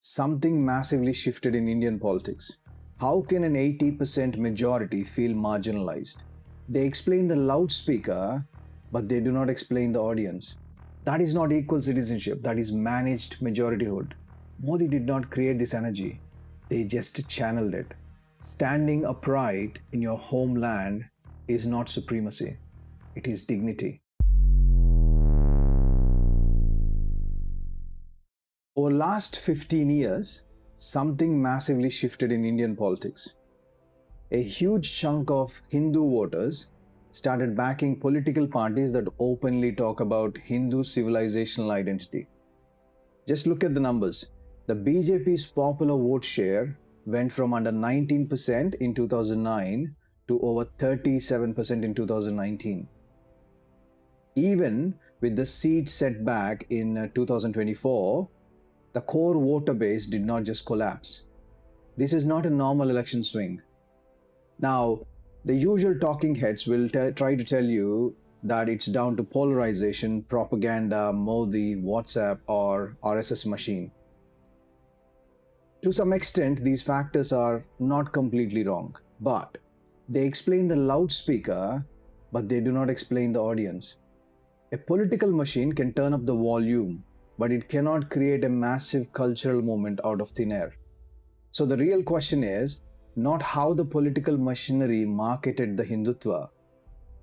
Something massively shifted in Indian politics. How can an 80% majority feel marginalized? They explain the loudspeaker, but they do not explain the audience. That is not equal citizenship, that is managed majorityhood. Modi did not create this energy, they just channeled it. Standing upright in your homeland is not supremacy, it is dignity. Over the last 15 years, something massively shifted in Indian politics. A huge chunk of Hindu voters started backing political parties that openly talk about Hindu civilizational identity. Just look at the numbers. The BJP's popular vote share went from under 19% in 2009 to over 37% in 2019. Even with the seat setback in 2024, the core voter base did not just collapse. This is not a normal election swing. Now, the usual talking heads will try to tell you that it's down to polarization, propaganda, Modi, WhatsApp, or RSS machine. To some extent, these factors are not completely wrong, but they explain the loudspeaker, but they do not explain the audience. A political machine can turn up the volume, but it cannot create a massive cultural movement out of thin air. So the real question is not how the political machinery marketed the Hindutva.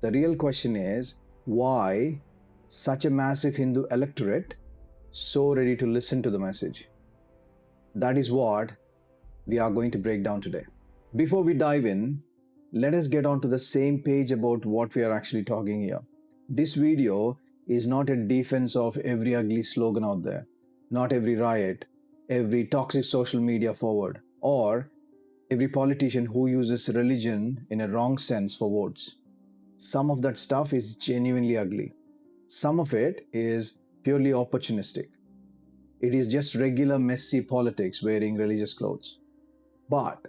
The real question is why such a massive Hindu electorate so ready to listen to the message. That is what we are going to break down today. Before we dive in, let us get onto the same page about what we are actually talking here. This video is not a defense of every ugly slogan out there, not every riot, every toxic social media forward, or every politician who uses religion in a wrong sense for votes. Some of that stuff is genuinely ugly. Some of it is purely opportunistic. It is just regular messy politics wearing religious clothes. But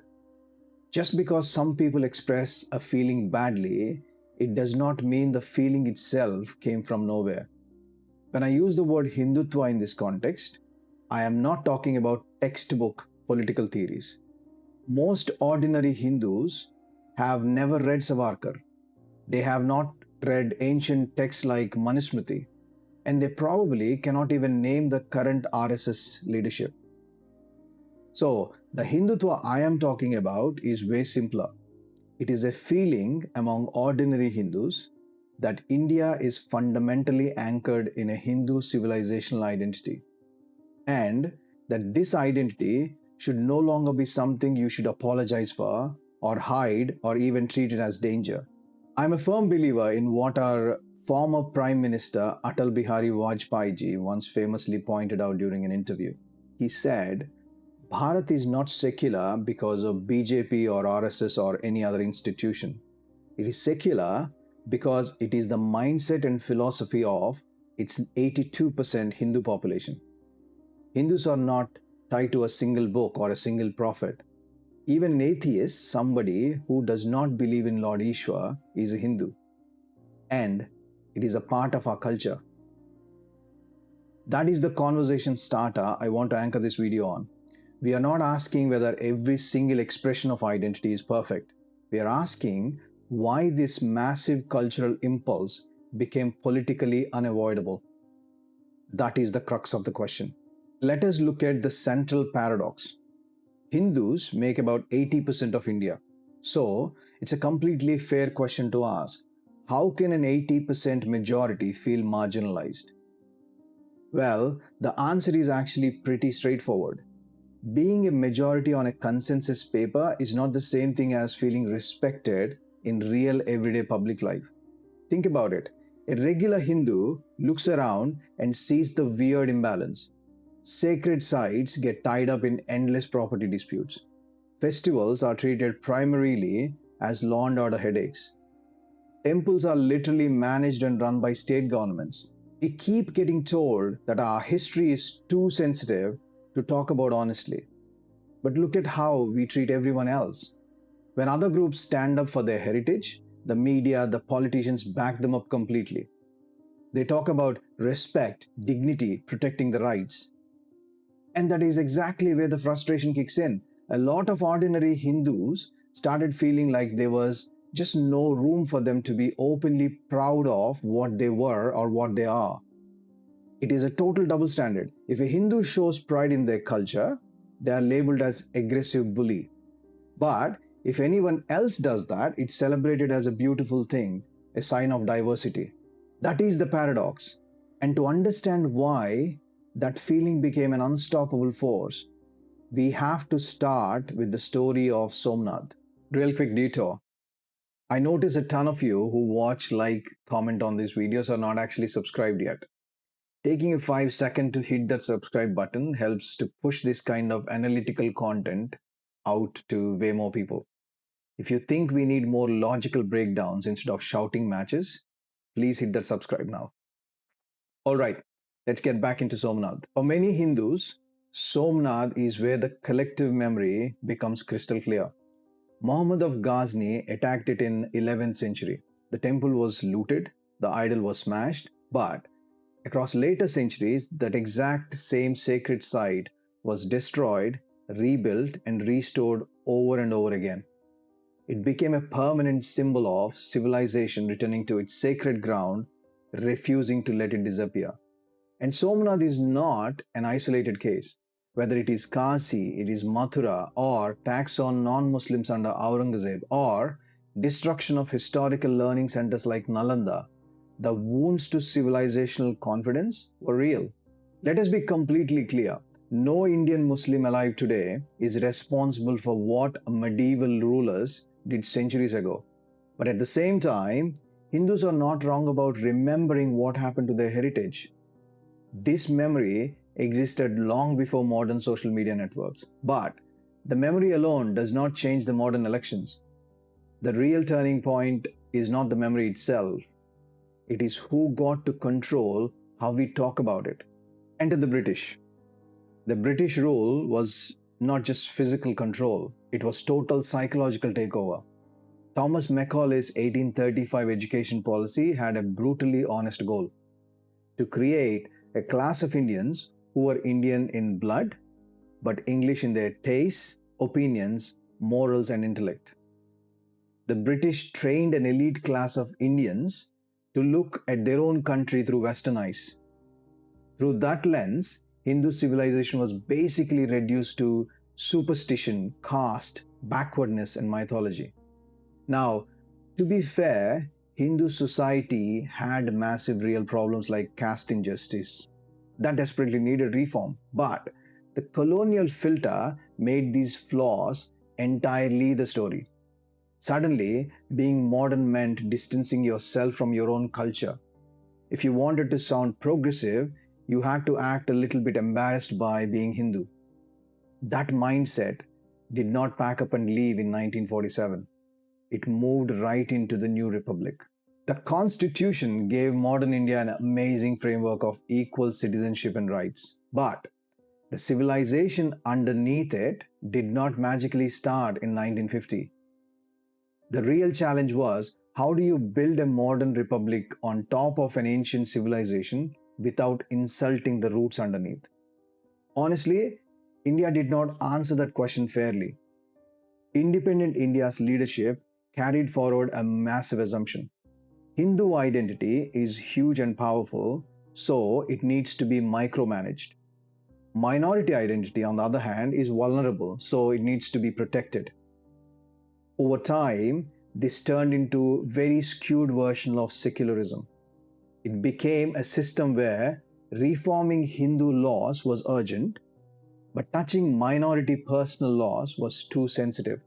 just because some people express a feeling badly, it does not mean the feeling itself came from nowhere. When I use the word Hindutva in this context, I am not talking about textbook political theories. Most ordinary Hindus have never read Savarkar. They have not read ancient texts like Manusmriti, and they probably cannot even name the current RSS leadership. So, the Hindutva I am talking about is way simpler. It is a feeling among ordinary Hindus that India is fundamentally anchored in a Hindu civilizational identity, and that this identity should no longer be something you should apologize for, or hide, or even treat it as danger. I'm a firm believer in what our former Prime Minister Atal Bihari Vajpayee ji once famously pointed out during an interview. He said, Bharat is not secular because of BJP or RSS or any other institution. It is secular because it is the mindset and philosophy of its 82% Hindu population. Hindus are not tied to a single book or a single prophet. Even an atheist, somebody who does not believe in Lord Ishwar, is a Hindu. And it is a part of our culture. That is the conversation starter I want to anchor this video on. We are not asking whether every single expression of identity is perfect. We are asking why this massive cultural impulse became politically unavoidable. That is the crux of the question. Let us look at the central paradox. Hindus make about 80% of India. So, it's a completely fair question to ask. How can an 80% majority feel marginalized? Well, the answer is actually pretty straightforward. Being a majority on a consensus paper is not the same thing as feeling respected in real everyday public life. Think about it. A regular Hindu looks around and sees the weird imbalance. Sacred sites get tied up in endless property disputes. Festivals are treated primarily as law and order headaches. Temples are literally managed and run by state governments. We keep getting told that our history is too sensitive to talk about honestly. But look at how we treat everyone else. When other groups stand up for their heritage, the media, the politicians back them up completely. They talk about respect, dignity, protecting the rights. And that is exactly where the frustration kicks in. A lot of ordinary Hindus started feeling like there was just no room for them to be openly proud of what they were or what they are. It is a total double standard. If a Hindu shows pride in their culture, they are labeled as aggressive bully. But if anyone else does that, it's celebrated as a beautiful thing, a sign of diversity. That is the paradox. And to understand why that feeling became an unstoppable force, we have to start with the story of Somnath. Real quick detour. I notice a ton of you who watch, like, comment on these videos are not actually subscribed yet. Taking a 5 second to hit that subscribe button helps to push this kind of analytical content out to way more people. If you think we need more logical breakdowns instead of shouting matches, please hit that subscribe now. All right, let's get back into Somnath. For many Hindus, Somnath is where the collective memory becomes crystal clear. Muhammad of Ghazni attacked it in 11th century. The temple was looted, the idol was smashed, but across later centuries, that exact same sacred site was destroyed, rebuilt, and restored over and over again. It became a permanent symbol of civilization returning to its sacred ground, refusing to let it disappear. And Somnath is not an isolated case. Whether it is Kasi, it is Mathura, or tax on non-Muslims under Aurangzeb, or destruction of historical learning centers like Nalanda, the wounds to civilizational confidence were real. Let us be completely clear. No Indian Muslim alive today is responsible for what medieval rulers did centuries ago. But at the same time, Hindus are not wrong about remembering what happened to their heritage. This memory existed long before modern social media networks. But the memory alone does not change the modern elections. The real turning point is not the memory itself. It is who got to control how we talk about it. Enter the British. The British rule was not just physical control, it was total psychological takeover. Thomas Macaulay's 1835 education policy had a brutally honest goal: to create a class of Indians who were Indian in blood, but English in their tastes, opinions, morals, and intellect. The British trained an elite class of Indians to look at their own country through Western eyes. Through that lens, Hindu civilization was basically reduced to superstition, caste, backwardness, and mythology. Now, to be fair, Hindu society had massive real problems like caste injustice that desperately needed reform. But the colonial filter made these flaws entirely the story. Suddenly, being modern meant distancing yourself from your own culture. If you wanted to sound progressive, you had to act a little bit embarrassed by being Hindu. That mindset did not pack up and leave in 1947. It moved right into the new republic. The Constitution gave modern India an amazing framework of equal citizenship and rights. But the civilization underneath it did not magically start in 1950. The real challenge was, how do you build a modern republic on top of an ancient civilization without insulting the roots underneath? Honestly, India did not answer that question fairly. Independent India's leadership carried forward a massive assumption. Hindu identity is huge and powerful, so it needs to be micromanaged. Minority identity, on the other hand, is vulnerable, so it needs to be protected. Over time, this turned into a very skewed version of secularism. It became a system where reforming Hindu laws was urgent, but touching minority personal laws was too sensitive.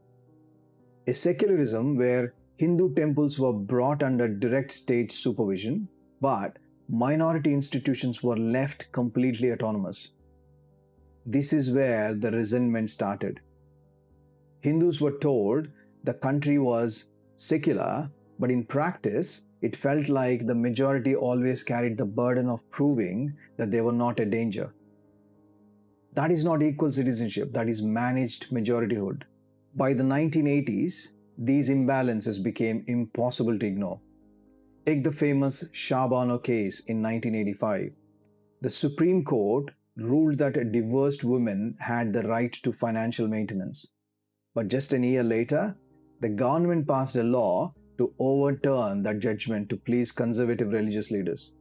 A secularism where Hindu temples were brought under direct state supervision, but minority institutions were left completely autonomous. This is where the resentment started. Hindus were told the country was secular, but in practice, it felt like the majority always carried the burden of proving that they were not a danger. That is not equal citizenship, that is managed majorityhood. By the 1980s, these imbalances became impossible to ignore. Take the famous Shah Bano case in 1985. The Supreme Court ruled that divorced women had the right to financial maintenance. But just a year later, the government passed a law to overturn that judgment to please conservative religious leaders.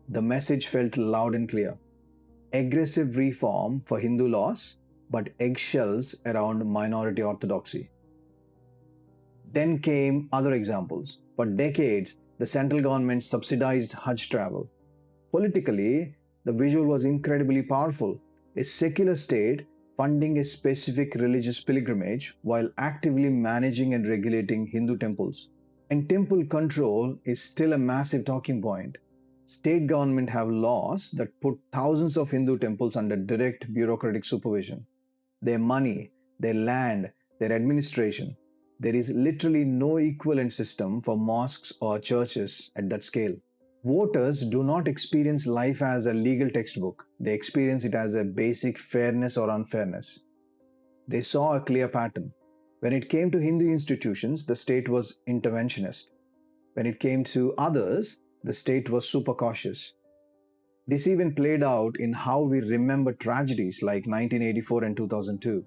The message felt loud and clear: aggressive reform for Hindu laws, but eggshells around minority orthodoxy. Then came other examples. For decades, the central government subsidized Hajj travel. Politically, the visual was incredibly powerful. A secular state funding a specific religious pilgrimage while actively managing and regulating Hindu temples. And temple control is still a massive talking point. State government have laws that put thousands of Hindu temples under direct bureaucratic supervision. Their money, their land, their administration. There is literally no equivalent system for mosques or churches at that scale. Voters do not experience life as a legal textbook. They experience it as a basic fairness or unfairness. They saw a clear pattern. When it came to Hindu institutions, the state was interventionist. When it came to others, the state was super cautious. This even played out in how we remember tragedies like 1984 and 2002.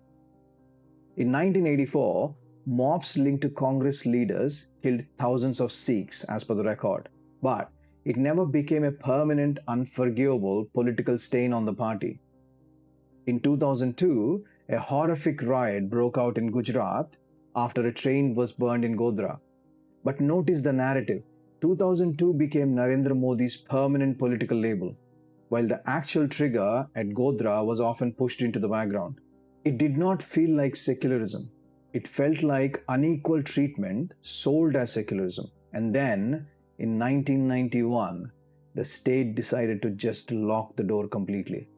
In 1984, mobs linked to Congress leaders killed thousands of Sikhs as per the record. But it never became a permanent, unforgivable political stain on the party. In 2002, a horrific riot broke out in Gujarat after a train was burned in Godhra. But notice the narrative. 2002 became Narendra Modi's permanent political label, while the actual trigger at Godhra was often pushed into the background. It did not feel like secularism. It felt like unequal treatment sold as secularism. And then, in 1991, the state decided to just lock the door completely.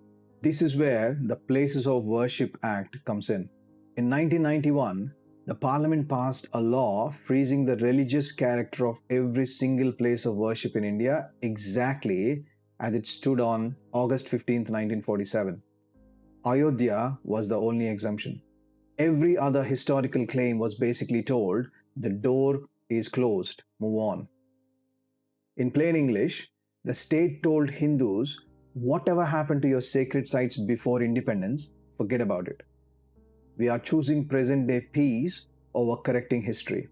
This is where the Places of Worship Act comes in. In 1991, the Parliament passed a law freezing the religious character of every single place of worship in India exactly as it stood on August 15, 1947. Ayodhya was the only exemption. Every other historical claim was basically told, the door is closed, move on. In plain English, the state told Hindus, whatever happened to your sacred sites before independence, forget about it. We are choosing present-day peace over correcting history.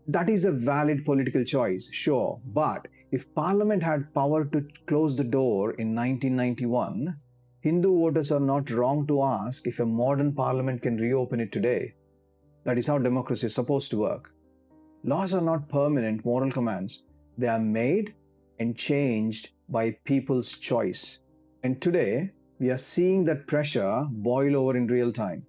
That is a valid political choice, sure, but if Parliament had power to close the door in 1991, Hindu voters are not wrong to ask if a modern Parliament can reopen it today. That is how democracy is supposed to work. Laws are not permanent moral commands. They are made and changed by people's choice. And today, we are seeing that pressure boil over in real time.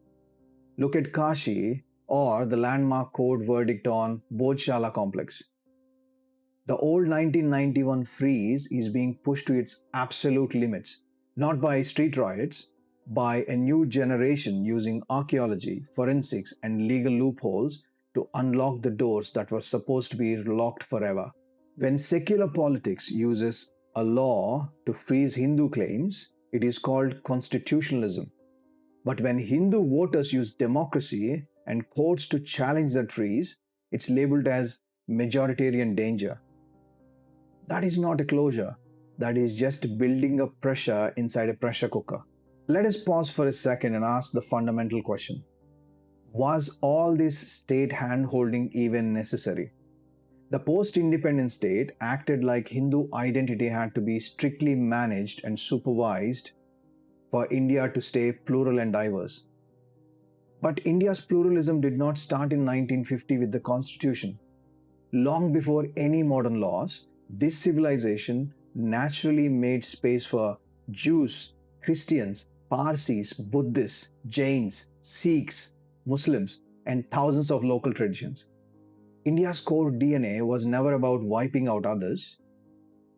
Look at Kashi or the landmark court verdict on Bodhshala complex. The old 1991 freeze is being pushed to its absolute limits, not by street riots, by a new generation using archaeology, forensics, and legal loopholes to unlock the doors that were supposed to be locked forever. When secular politics uses a law to freeze Hindu claims, it is called constitutionalism. But when Hindu voters use democracy and courts to challenge that freeze, it's labeled as majoritarian danger. That is not a closure. That is just building up pressure inside a pressure cooker. Let us pause for a second and ask the fundamental question. Was all this state hand-holding even necessary? The post-independent state acted like Hindu identity had to be strictly managed and supervised for India to stay plural and diverse. But India's pluralism did not start in 1950 with the Constitution. Long before any modern laws, this civilization naturally made space for Jews, Christians, Parsis, Buddhists, Jains, Sikhs, Muslims, and thousands of local traditions. India's core DNA was never about wiping out others.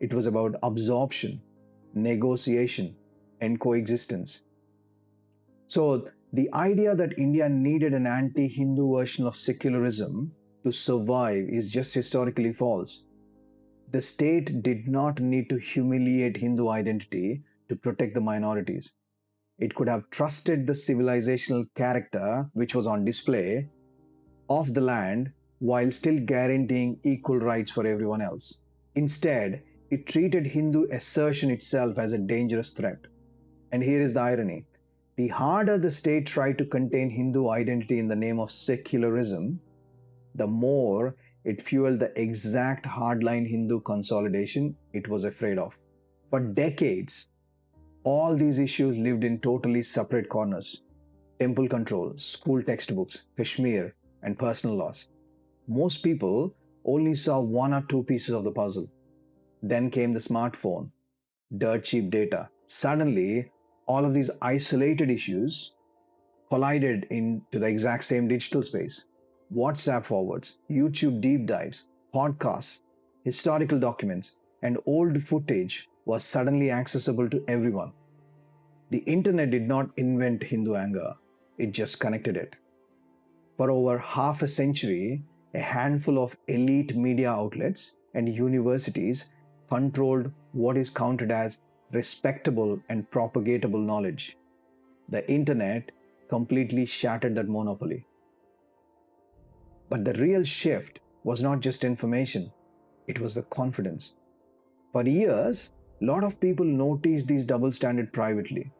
It was about absorption, negotiation, and coexistence. So, the idea that India needed an anti-Hindu version of secularism to survive is just historically false. The state did not need to humiliate Hindu identity to protect the minorities. It could have trusted the civilizational character which was on display of the land while still guaranteeing equal rights for everyone else. Instead, it treated Hindu assertion itself as a dangerous threat. And here is the irony. The harder the state tried to contain Hindu identity in the name of secularism, the more it fueled the exact hardline Hindu consolidation it was afraid of. For decades, all these issues lived in totally separate corners: temple control, school textbooks, Kashmir, and personal laws. Most people only saw one or two pieces of the puzzle. Then came the smartphone, dirt cheap data. Suddenly, all of these isolated issues collided into the exact same digital space. WhatsApp forwards, YouTube deep dives, podcasts, historical documents, and old footage was suddenly accessible to everyone. The internet did not invent Hindu anger, it just connected it. For over half a century, a handful of elite media outlets and universities controlled what is counted as respectable and propagatable knowledge. The internet completely shattered that monopoly. But the real shift was not just information, it was the confidence. For years, a lot of people noticed these double standards privately,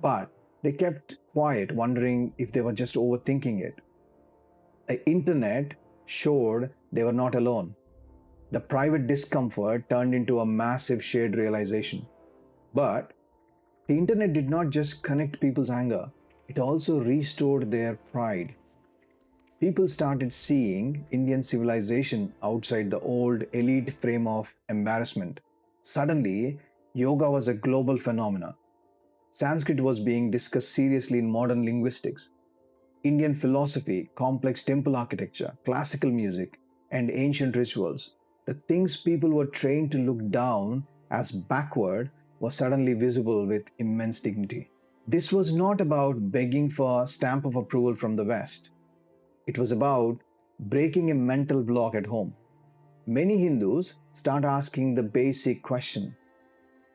but they kept quiet, wondering if they were just overthinking it. The internet showed they were not alone. The private discomfort turned into a massive shared realization. But the internet did not just connect people's anger, it also restored their pride. People started seeing Indian civilization outside the old elite frame of embarrassment. Suddenly, yoga was a global phenomenon. Sanskrit was being discussed seriously in modern linguistics. Indian philosophy, complex temple architecture, classical music, and ancient rituals, the things people were trained to look down as backward, were suddenly visible with immense dignity. This was not about begging for a stamp of approval from the West. It was about breaking a mental block at home. Many Hindus start asking the basic question: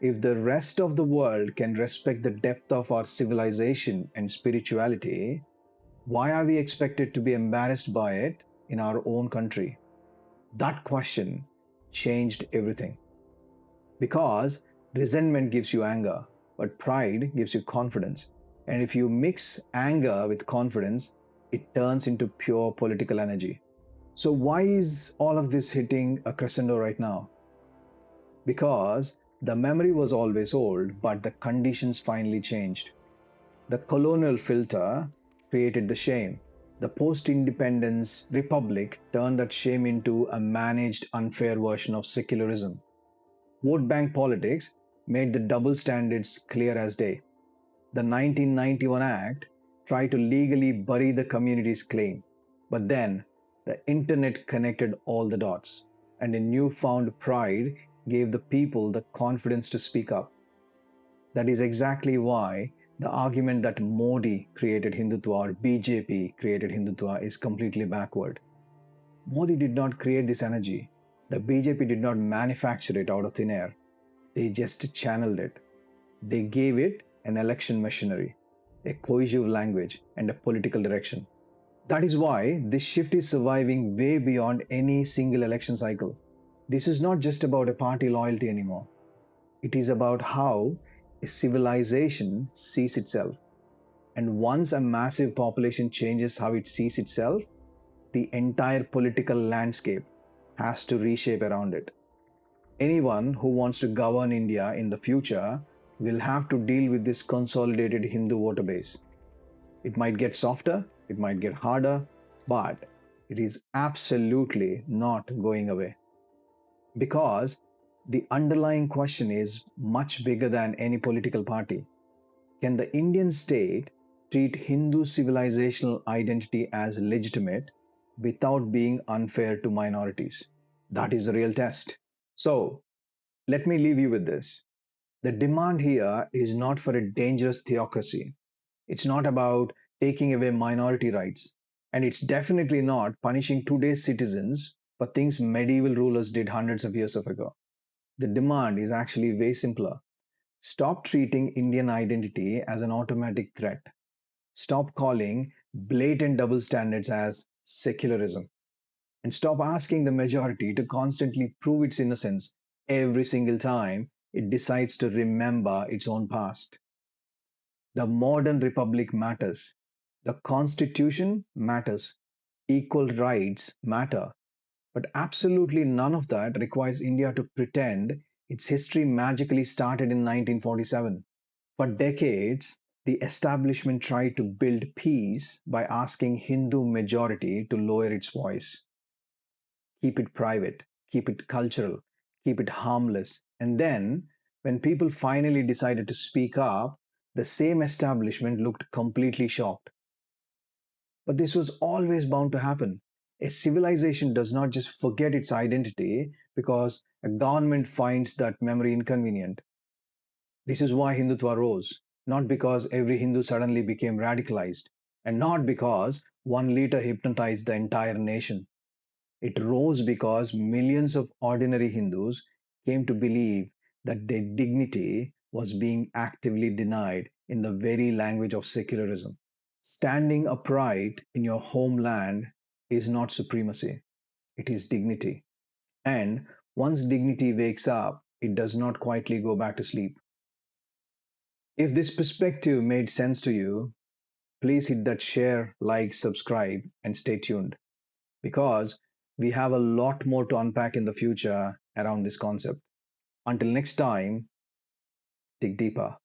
if the rest of the world can respect the depth of our civilization and spirituality, why are we expected to be embarrassed by it in our own country? That question changed everything. Because resentment gives you anger, but pride gives you confidence. And if you mix anger with confidence, it turns into pure political energy. So, why is all of this hitting a crescendo right now? Because the memory was always old, but the conditions finally changed. The colonial filter created the shame. The post independence republic turned that shame into a managed, unfair version of secularism. Vote bank politics made the double standards clear as day. The 1991 Act tried to legally bury the community's claim, but then the internet connected all the dots, and a newfound pride gave the people the confidence to speak up. That is exactly why the argument that Modi created Hindutva or BJP created Hindutva is completely backward. Modi did not create this energy. The BJP did not manufacture it out of thin air. They just channeled it. They gave it an election machinery, a cohesive language, and a political direction. That is why this shift is surviving way beyond any single election cycle. This is not just about a party loyalty anymore. It is about how a civilization sees itself. And once a massive population changes how it sees itself, the entire political landscape has to reshape around it. Anyone who wants to govern India in the future will have to deal with this consolidated Hindu voter base. It might get softer, it might get harder, but it is absolutely not going away. Because the underlying question is much bigger than any political party. Can the Indian state treat Hindu civilizational identity as legitimate without being unfair to minorities? That is the real test. So, let me leave you with this. The demand here is not for a dangerous theocracy. It's not about taking away minority rights. And it's definitely not punishing today's citizens for things medieval rulers did hundreds of years ago. The demand is actually way simpler. Stop treating Indian identity as an automatic threat. Stop calling blatant double standards as secularism. And stop asking the majority to constantly prove its innocence every single time it decides to remember its own past. The modern republic matters. The constitution matters. Equal rights matter. But absolutely none of that requires India to pretend its history magically started in 1947. For decades, the establishment tried to build peace by asking Hindu majority to lower its voice, keep it private, keep it cultural, keep it harmless. And then, when people finally decided to speak up, the same establishment looked completely shocked. But this was always bound to happen. A civilization does not just forget its identity because a government finds that memory inconvenient. This is why Hindutva rose, not because every Hindu suddenly became radicalized, and not because one leader hypnotized the entire nation. It rose because millions of ordinary Hindus came to believe that their dignity was being actively denied in the very language of secularism. Standing upright in your homeland is not supremacy, it is dignity. And once dignity wakes up, it does not quietly go back to sleep. If this perspective made sense to you, please hit that share, like, subscribe, and stay tuned because we have a lot more to unpack in the future around this concept. Until next time, dig deeper.